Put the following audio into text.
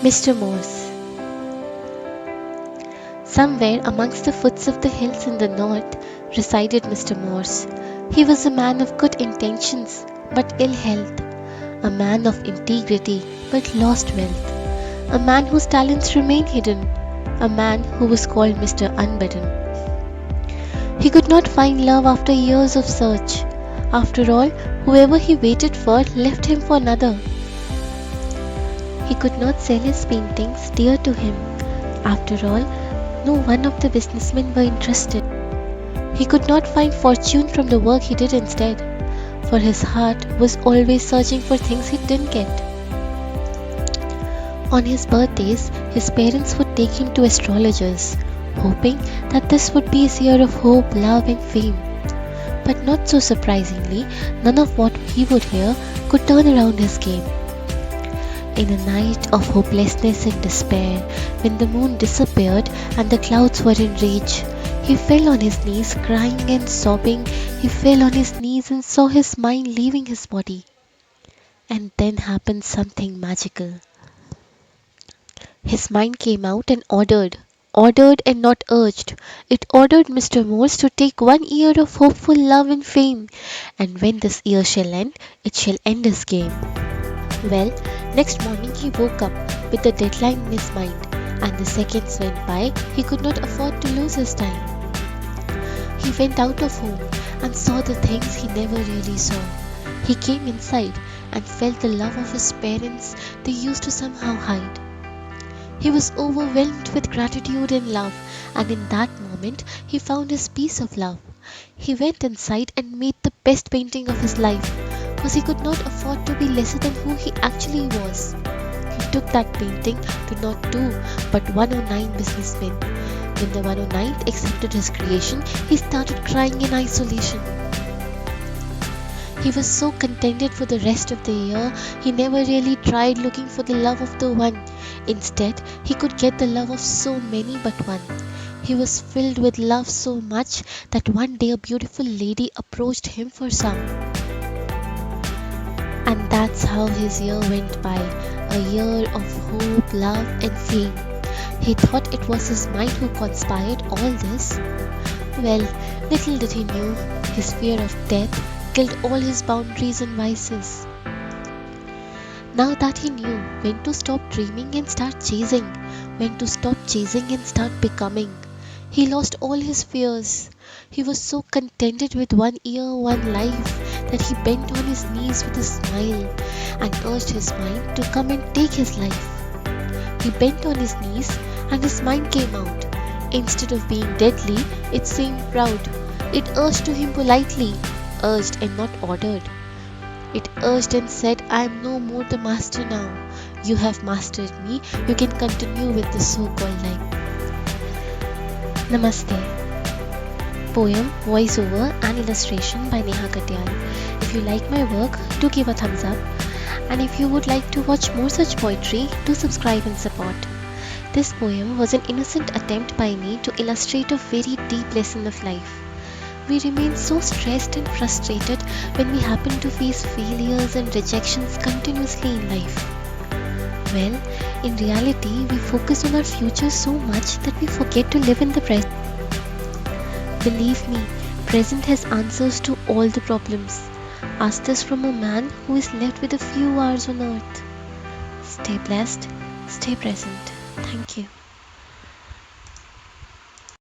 Mr. Morse. Somewhere amongst the foots of the hills in the north resided Mr. Morse. He was a man of good intentions but ill health, a man of integrity but lost wealth, a man whose talents remained hidden, a man who was called Mr. Unbidden. He could not find love after years of search. After all, whoever he waited for left him for another. He could not sell his paintings dear to him. After all, no one of the businessmen were interested. He could not find fortune from the work he did instead, for his heart was always searching for things he didn't get. On his birthdays, his parents would take him to astrologers, hoping that this would be his year of hope, love, and fame. But not so surprisingly, none of what he would hear could turn around his game. In a night of hopelessness and despair, when the moon disappeared and the clouds were in rage, he fell on his knees crying and sobbing. He fell on his knees and saw his mind leaving his body. And then happened something magical. His mind came out and ordered and not urged. It ordered Mr. Morse to take 1 year of hopeful love and fame, and when this year shall end, it shall end his game. Well, next morning he woke up with the deadline in his mind, and the seconds went by. He could not afford to lose his time. He went out of home and saw the things he never really saw. He came inside and felt the love of his parents they used to somehow hide. He was overwhelmed with gratitude and love, and in that moment he found his piece of love. He went inside and made the best painting of his life, because he could not afford to be lesser than who he actually was. He took that painting to not 2 but 109 businessmen. When the 109th accepted his creation, he started crying in isolation. He was so contented for the rest of the year, he never really tried looking for the love of the one. Instead, he could get the love of so many but one. He was filled with love so much that one day a beautiful lady approached him for some. And that's how his year went by, a year of hope, love, and fame. He thought it was his mind who conspired all this. Well, little did he know, his fear of death killed all his boundaries and vices. Now that he knew when to stop dreaming and start chasing, when to stop chasing and start becoming, he lost all his fears. He was so contented with 1 year, one life, that he bent on his knees with a smile and urged his mind to come and take his life. He bent on his knees and his mind came out. Instead of being deadly, it seemed proud. It urged to him politely, urged and not ordered. It urged and said, I am no more the master now. You have mastered me. You can continue with the so-called life. Namaste. Poem, voiceover and illustration by Neha Katyal. If you like my work, do give a thumbs up. And if you would like to watch more such poetry, do subscribe and support. This poem was an innocent attempt by me to illustrate a very deep lesson of life. We remain so stressed and frustrated when we happen to face failures and rejections continuously in life. Well, in reality, we focus on our future so much that we forget to live in the present. Believe me, present has answers to all the problems. Ask this from a man who is left with a few hours on earth. Stay blessed, stay present. Thank you.